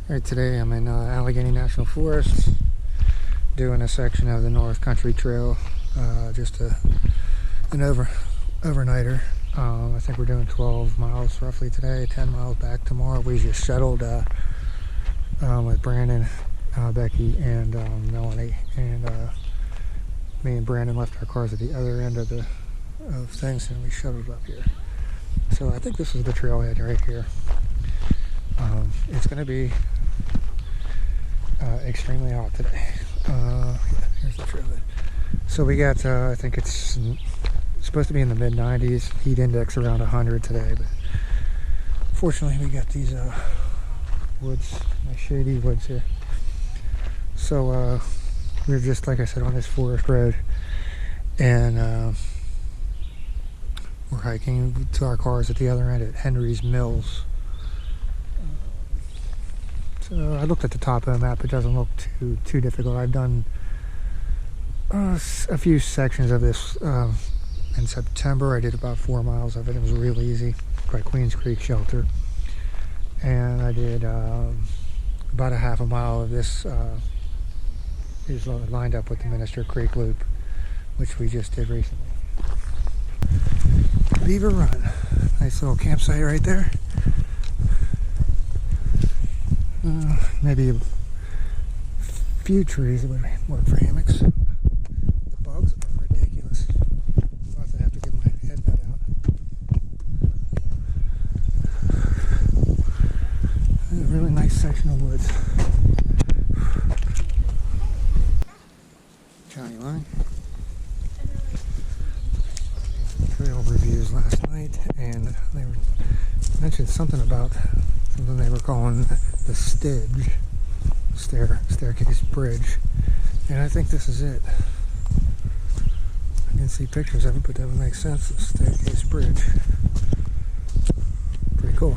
Alright, today I'm in Allegheny National Forest doing a section of the North Country Trail, just an overnighter. I think we're doing 12 miles roughly today, 10 miles back tomorrow. We just shuttled with Brandon, Becky, and Melanie, and me and Brandon left our cars at the other end of things, and we shuttled up here. So I think this is the trailhead right here. It's going to be extremely hot today. Yeah, here's the trailhead. So we got, I think it's supposed to be in the mid-90s, heat index around 100 today, but fortunately we got these woods, nice shady woods here. So we're just, like I said, on this forest road, and we're hiking to our cars at the other end at Henry's Mills. So I looked at the top of the map. It doesn't look too difficult. I've done a few sections of this in September. I did about 4 miles of it. It was real easy, by Queens Creek Shelter. And I did about a half a mile of this is lined up with the Minister Creek Loop, which we just did recently. Beaver Run. Nice little campsite right there. Maybe a few trees that would work for hammocks. The bugs are ridiculous. I'll have to get my headnet out. A really nice section of woods. County line. Trail reviews last night, and they mentioned something about something they were calling the Stidge, staircase bridge, and I think this is it. I didn't see pictures of it, but that would make sense. The staircase bridge, pretty cool.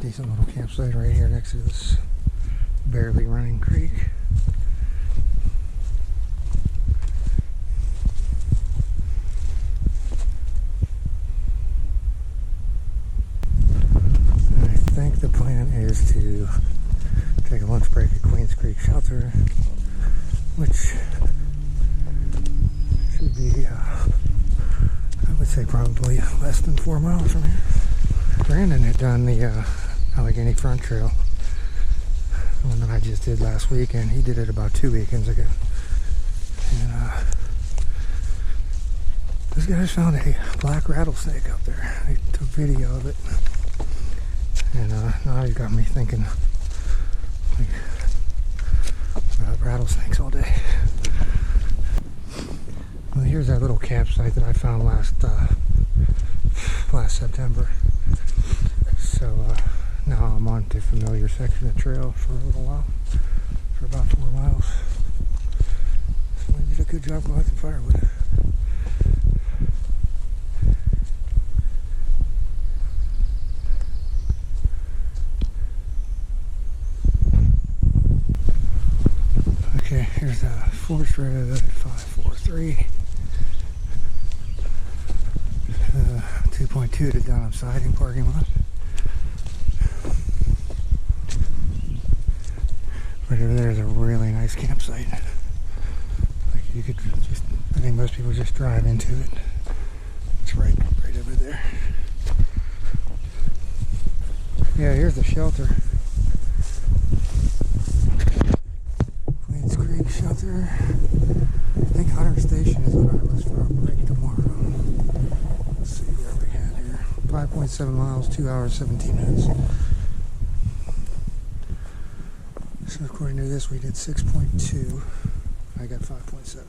Decent little campsite right here next to this barely running creek. I think the plan is to take a lunch break at Queens Creek Shelter, which should be, I would say, probably less than 4 miles from here. Brandon had done the Allegheny Front Trail, the one that I just did last week, and he did it about 2 weekends ago. And those guys found a black rattlesnake up there. They took video of it, and now you got me thinking about rattlesnakes all day. Well, here's that little campsite that I found last September. So now I'm on to familiar section of trail for a little while, for about 4 miles. So I did a good job going some firewood. Okay, here's the Forest Road 543. 2.2 to Dunham Siding parking lot. Right over there is a really nice campsite. Like you could just, I think most people just drive into it. It's right over there. Yeah, here's the shelter. Queens Creek Shelter. I think Hunter Station is what I was for a break tomorrow. Let's see where we got here. 5.7 miles, 2 hours, 17 minutes. So according to this, we did 6.2. I got 5.7.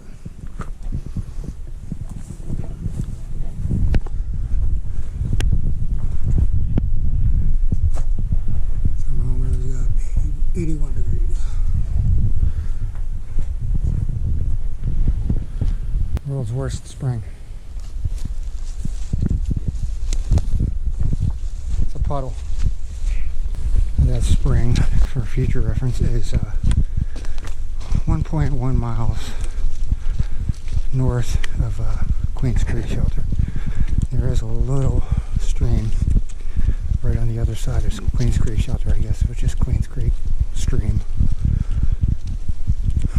Thermometer's got 81 degrees. World's worst spring. It's a puddle. that spring, for future reference, is 1.1 miles north of Queens Creek Shelter. There is a little stream right on the other side of Queens Creek Shelter, I guess, which is Queens Creek Stream.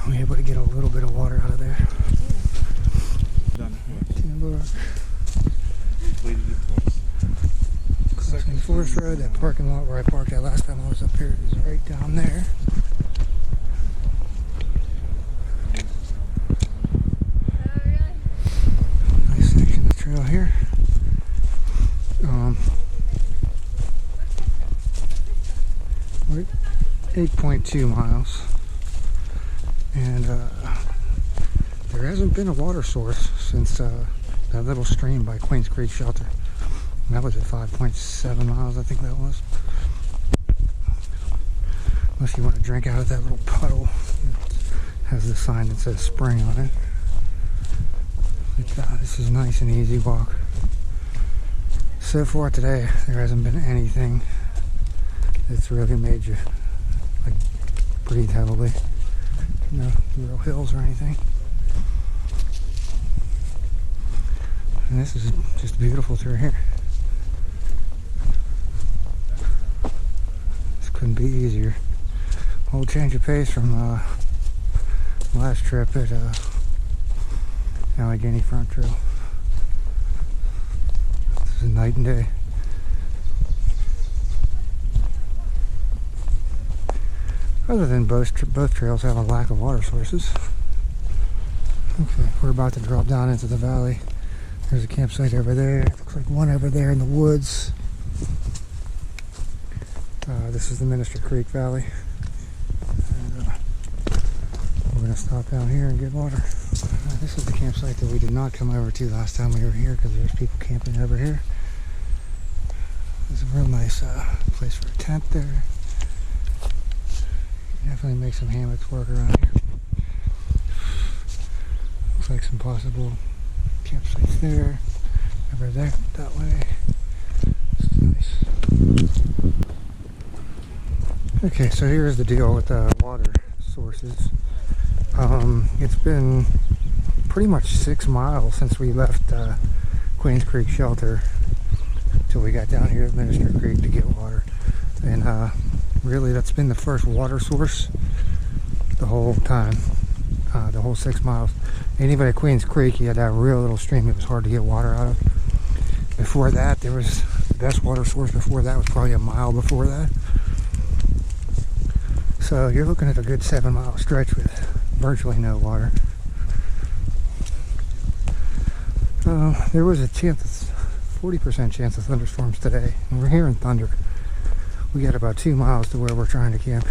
I'm able to get a little bit of water out of there. Timber. Crossing Forest Road, that parking lot where I parked at last time I was up here is right down there. Nice section of trail here. We're 8.2 miles, and there hasn't been a water source since that little stream by Queens Creek Shelter. And that was at 5.7 miles, I think that was. Unless you want to drink out of that little puddle. It has the sign that says spring on it. But this is a nice and easy walk. So far today, there hasn't been anything that's really made you like breathe heavily. No real hills or anything. And this is just beautiful through here. This couldn't be easier. Whole change of pace from last trip at Allegheny Front Trail. This is night and day. Other than both trails have a lack of water sources. Okay, we're about to drop down into the valley. There's a campsite over there. Looks like one over there in the woods. This is the Minister Creek Valley. And, we're going to stop down here and get water. This is the campsite that we did not come over to last time we were here because there's people camping over here. There's a real nice place for a tent there. Definitely make some hammocks work around here. Looks like some possible campsites there, over there, that way. This is nice. Okay, so here's the deal with the water sources. It's been pretty much 6 miles since we left Queens Creek Shelter until we got down here at Minister Creek to get water. And really, that's been the first water source the whole time, the whole 6 miles. And even at Queens Creek, you had that real little stream that was hard to get water out of. Before that, there was the best water source before that was probably a mile before that. So you're looking at a good 7 mile stretch with virtually no water. There was a chance, 40% chance of thunderstorms today, and we're hearing thunder. We got about 2 miles to where we're trying to camp.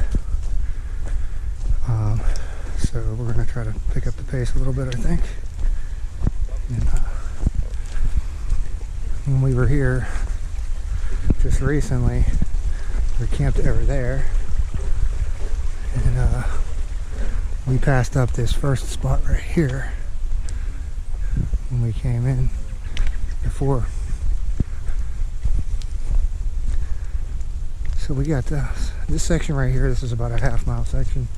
So we're going to try to pick up the pace a little bit, I think. And, when we were here just recently, we camped over there. And we passed up this first spot right here when we came in before. So we got this section right here. This is about a half-mile section.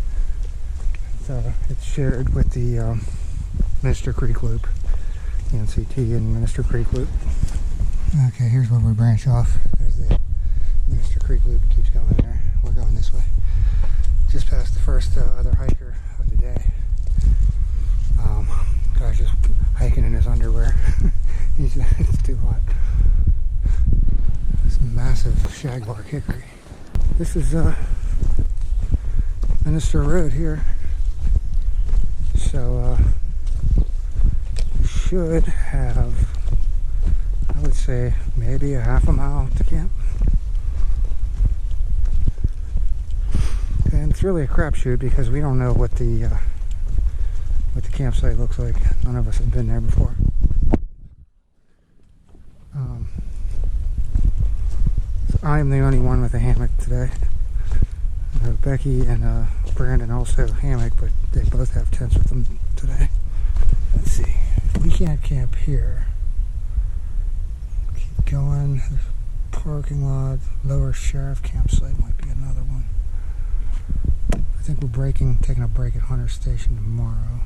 It's shared with the Minister Creek Loop, the NCT and Minister Creek Loop. Okay, here's where we branch off. There's the Minister Creek Loop. Keeps going there. We're going this way. Just past the first other hiker of the day. Guy's just hiking in his underwear. It's too hot. Some massive shagbark hickory. This is Minister Road here. So should have, I would say, maybe a half a mile to camp. And it's really a crapshoot because we don't know what the campsite looks like. None of us have been there before. So I'm the only one with a hammock today. Becky and Brandon also hammock, but they both have tents with them today. Let's see. If we can't camp here, keep going. There's parking lot. Lower Sheriff campsite might be another one. I think we're taking a break at Hunter Station tomorrow.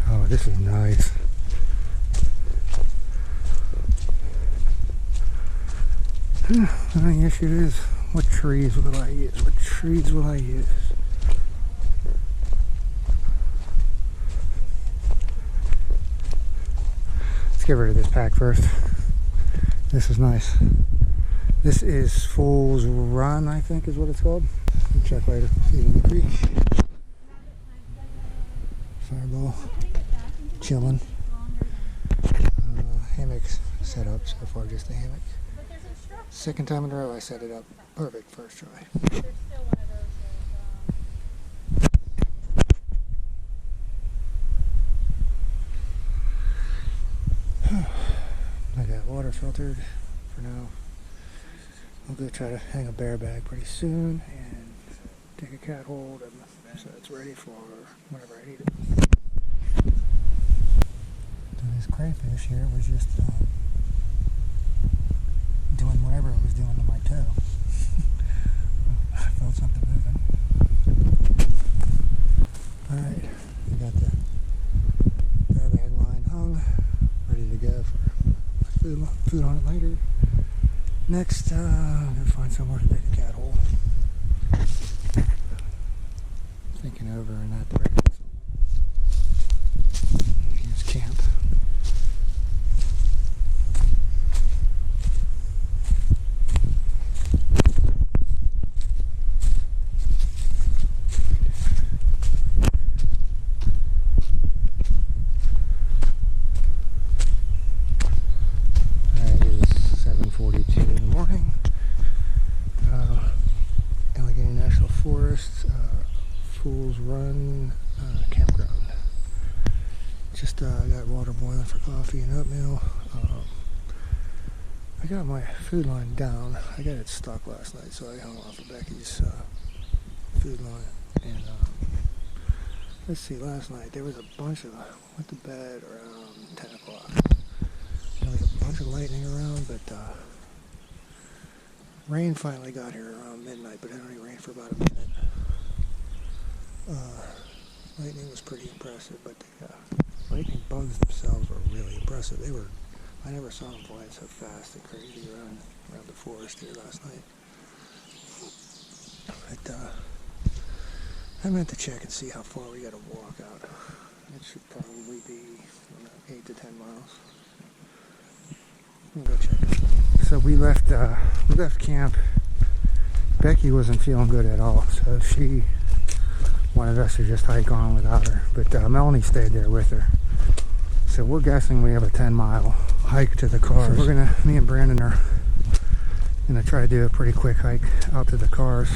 Oh, this is nice. The only issue is, what trees will I use? What trees will I use? Let's get rid of this pack first. This is nice. This is Fool's Run, I think is what it's called. We'll check later. See it in the creek. Fireball. Chilling. Hammocks set up so far, just a hammock. Second time in a row I set it up. Perfect first try. I got water filtered for now. I'll go try to hang a bear bag pretty soon and take a cat hold, and so it's ready for whenever I need it. So this crayfish here was just doing whatever it was doing to my toe. I felt something moving. Alright, we got the bear bag line hung, ready to go for my food on it later. Next, I'm going to find somewhere to dig a cat hole. Thinking over in that direction. Here's camp. Allegheny National Forest, Fool's Run campground. Just got water boiling for coffee and oatmeal. I got my food line down. I got it stuck last night, so I hung off of Becky's food line. And let's see, last night there was a bunch of, I went to bed around 10 o'clock. There was a bunch of lightning around, but rain finally got here around midnight, but it only rained for about a minute. Lightning was pretty impressive, but the lightning bugs themselves were really impressive. I never saw them flying so fast and crazy around the forest here last night. But I meant to check and see how far we got to walk out. It should probably be 8 to 10 miles. We'll go check it. So we left camp. Becky wasn't feeling good at all, so she wanted us to just hike on without her. But Melanie stayed there with her. So we're guessing we have a 10-mile hike to the cars. So me and Brandon are gonna try to do a pretty quick hike out to the cars.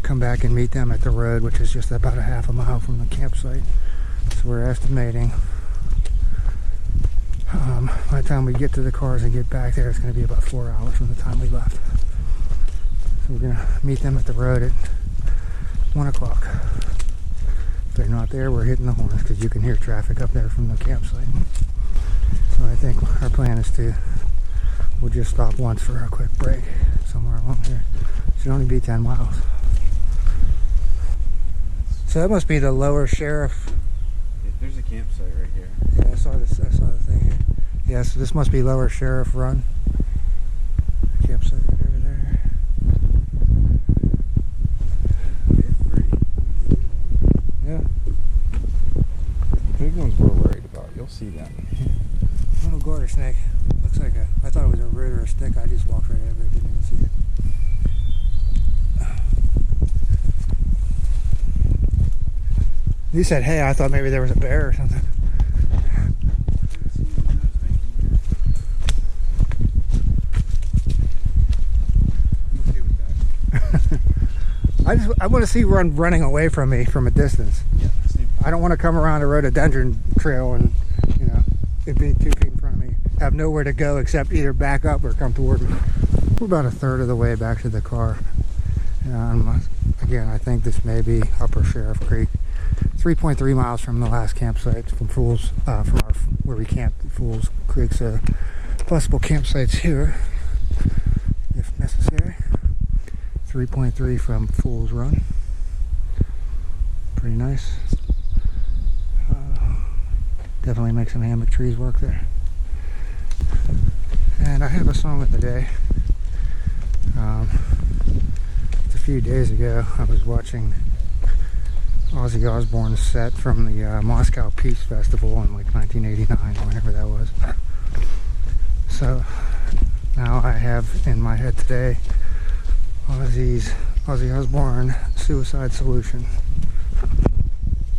Come back and meet them at the road, which is just about a half a mile from the campsite. So we're estimating by the time we get to the cars and get back there, it's going to be about 4 hours from the time we left. So we're going to meet them at the road at 1 o'clock. If they're not there, we're hitting the horns because you can hear traffic up there from the campsite. So I think our plan is we'll just stop once for a quick break somewhere along here. It should only be 10 miles. So that must be the Lower Sheriff. There's a campsite right here. Yeah, I saw the thing here. Yeah, so this must be Lower Sheriff Run. Campsite right over there. It's pretty. Yeah. The big ones we're worried about. You'll see them. Little garter snake. Looks like I thought it was a root or a stick. I just walked right over it. Didn't even see it. You said, hey, I thought maybe there was a bear or something. I want to see one running away from me from a distance. Yeah, I don't want to come around a rhododendron trail and, it'd be 2 feet in front of me. Have nowhere to go except either back up or come toward me. We're about a third of the way back to the car. Again, I think this may be Upper Sheriff Creek. 3.3 miles from the last campsite, from Fools, from our where we camped at Fools Creek. So possible campsites here, if necessary. 3.3 from Fools Run. Pretty nice. Definitely make some hammock trees work there. And I have a song of the day. A few days ago, I was watching Ozzy Osbourne's set from the Moscow Peace Festival in like 1989, or whenever that was. So now I have in my head today Ozzy Osbourne Suicide Solution.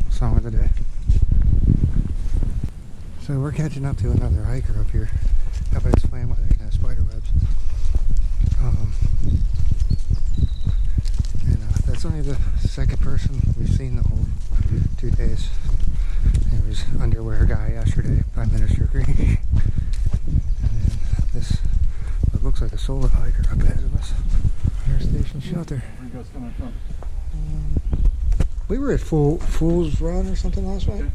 Song of the day. So we're catching up to another hiker up here. How about explain why there's no spider webs? That's only the second person we've seen the whole 2 days. There was underwear guy yesterday by Minister Green. And then this, what looks like a solo hiker up ahead of us. Air Station Shelter. Where are you guys coming from? We were at Fool's Run or something last night. Okay.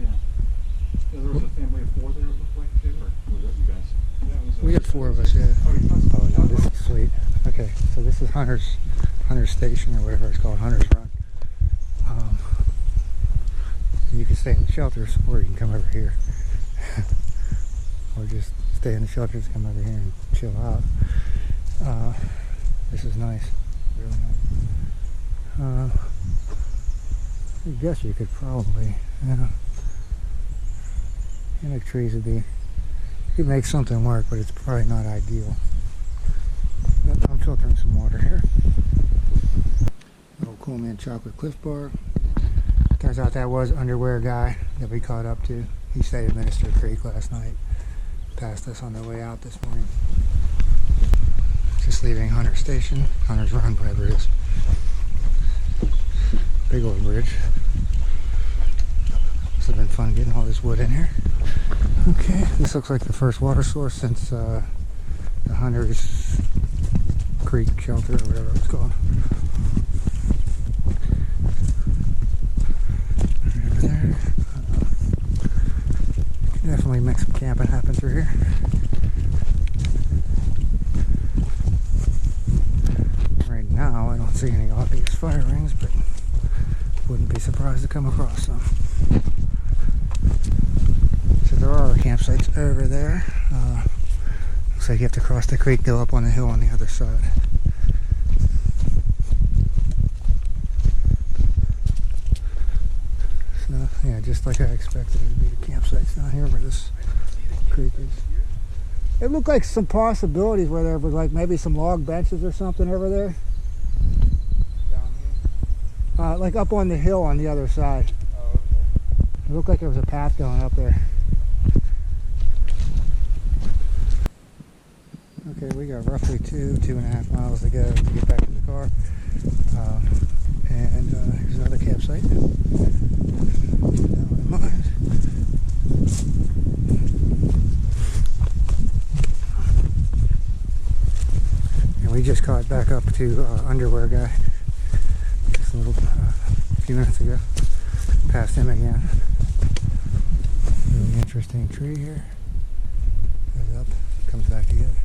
Yeah. There was a family of 4 there, it looked like, too, or was that you guys? Yeah, it was We got 4 of us, yeah. Oh no, this is sweet. Okay, so this is Hunter's Station, or whatever it's called, Hunter's Run. You can stay in the shelters, or you can come over here. Or just stay in the shelters, come over here and chill out. This is nice, really nice. I guess you could probably, hammock trees would be, you could make something work, but it's probably not ideal. But I'm filtering some water here. Little Cool Man Chocolate Cliff Bar. Turns out that was underwear guy that we caught up to. He stayed at Minister Creek last night. Passed us on the way out this morning. Just leaving Hunter's Station, Hunter's Run, whatever it is. Big old bridge. This has been fun getting all this wood in here. Okay, this looks like the first water source since the Hunter's Creek Shelter, or whatever it's called. Right over there. Definitely make some camping happen through here. Right now, I don't see any obvious fire rings, but wouldn't be surprised to come across some. So there are campsites over there. Looks like you have to cross the creek, go up on the hill on the other side. So, yeah, just like I expected, it would be the campsites down here where this creek is. It looked like some possibilities where there was like maybe some log benches or something over there. Down here? Like up on the hill on the other side. Oh, okay. It looked like there was a path going up there. Okay, we got roughly 2.5 miles to go to get back to the car. And here's another campsite. Keep that one in mind. And we just caught back up to underwear guy just a little few minutes ago. Passed him again. Really interesting tree here. Goes up, comes back together.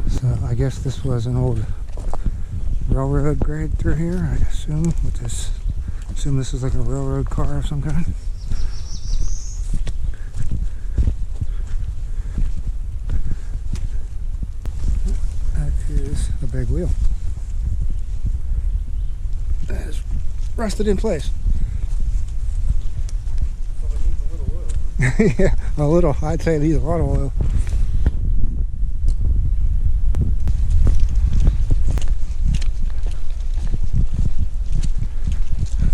So I guess this was an old railroad grade through here, I assume. With this, assume this is like a railroad car of some kind. That is a big wheel. That is rusted in place. Yeah, a little. I'd say it needs a lot of oil.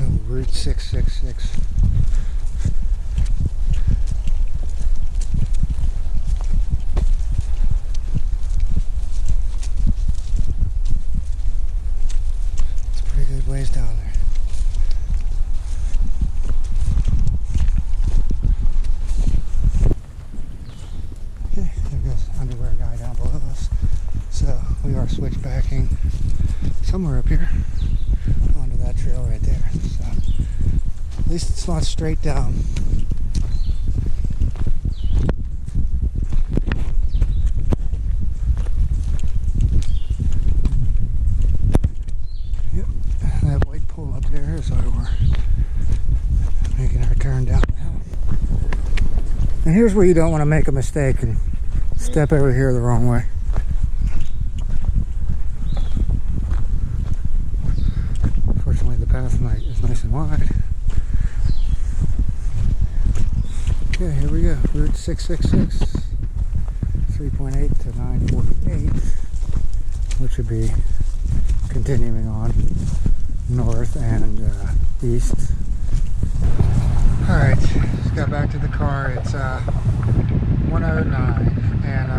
Oh, Route 666. It's a pretty good ways down there. Okay, there goes underwear guy. backtracking somewhere up here onto that trail right there. So at least it's not straight down. Yep, that white pole up there is where we're making our turn down the hill. And here's where you don't want to make a mistake and step over here the wrong way. Fortunately, the path is nice and wide. Okay, here we go. Route 666, 3.8 to 948, which would be continuing on north and east. Alright, just got back to the car. It's 1:09, and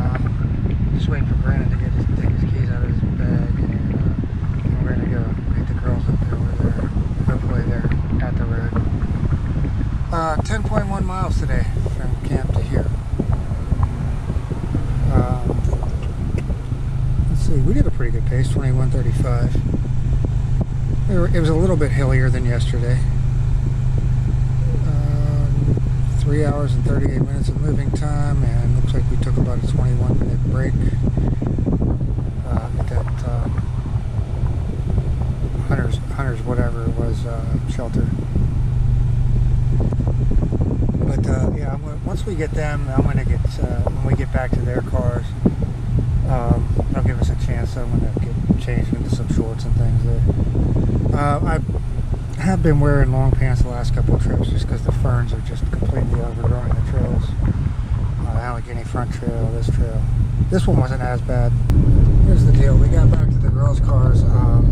just waiting for Brandon to take his keys out of his bag, and we're gonna go meet the girls up there where they're hopefully they're at the road. 10.1 miles today from camp to here. Let's see, we did a pretty good pace, 21:35. It was a little bit hillier than yesterday. 3 hours and 38 minutes of moving time, and looks like we took about a 21-minute break at that Hunter's whatever it was shelter. But yeah, once we get them, I'm gonna get when we get back to their cars, they'll give us a chance. I'm gonna get changed into some shorts and things there. I have been wearing long pants the last couple of trips just because the ferns are just completely overgrowing the trails. The Allegheny front trail, this trail. This one wasn't as bad. Here's the deal. We got back to the girls' cars, and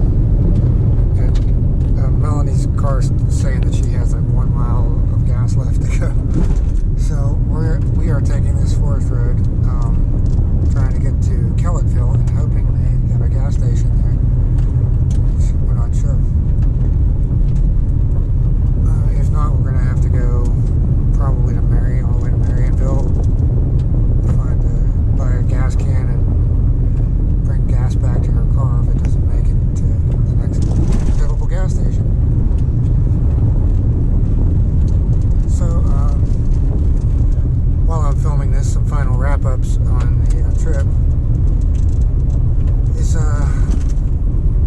Melanie's car saying that she has like 1 mile of gas left to go. So we are taking this forest road, trying to get to Kellettville and hoping they have a gas station there. We're not sure. If not, we're going to have to go probably to all the way to Marionville, buy a gas can and bring gas back to her car if it doesn't make it to the next available gas station. So, while I'm filming this, some final wrap-ups on the trip is,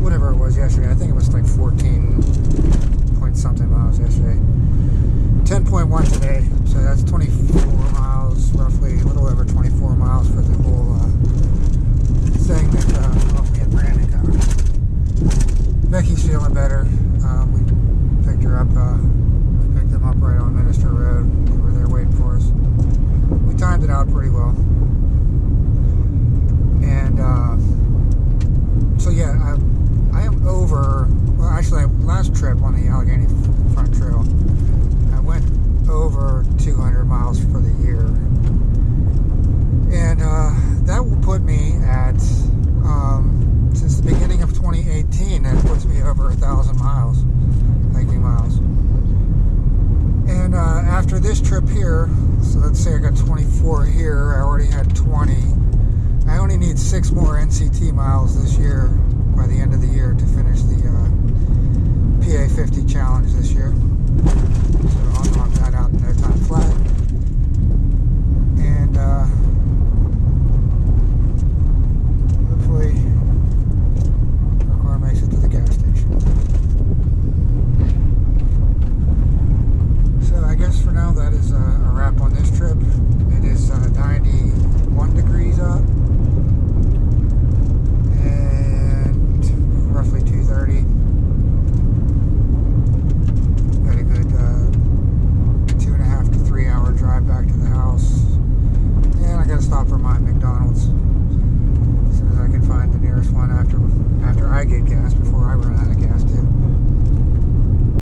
whatever it was yesterday. I think it was like 14 point something miles yesterday. 10.1 today, so that's 24 miles, roughly, a little over 24 miles for the whole thing that me and Brandon covered. Becky's feeling better. We picked her up, we picked them up right on Minister Road. They were there waiting for us. We timed it out pretty well. And so yeah, I am over, well actually last trip on the Allegheny front trail, I went over 200 miles for the year, and that will put me at since the beginning of 2018, that puts me over 1,000 miles, hiking miles. And after this trip here, so let's say I got 24 here, I already had 20. I only need 6 more NCT miles this year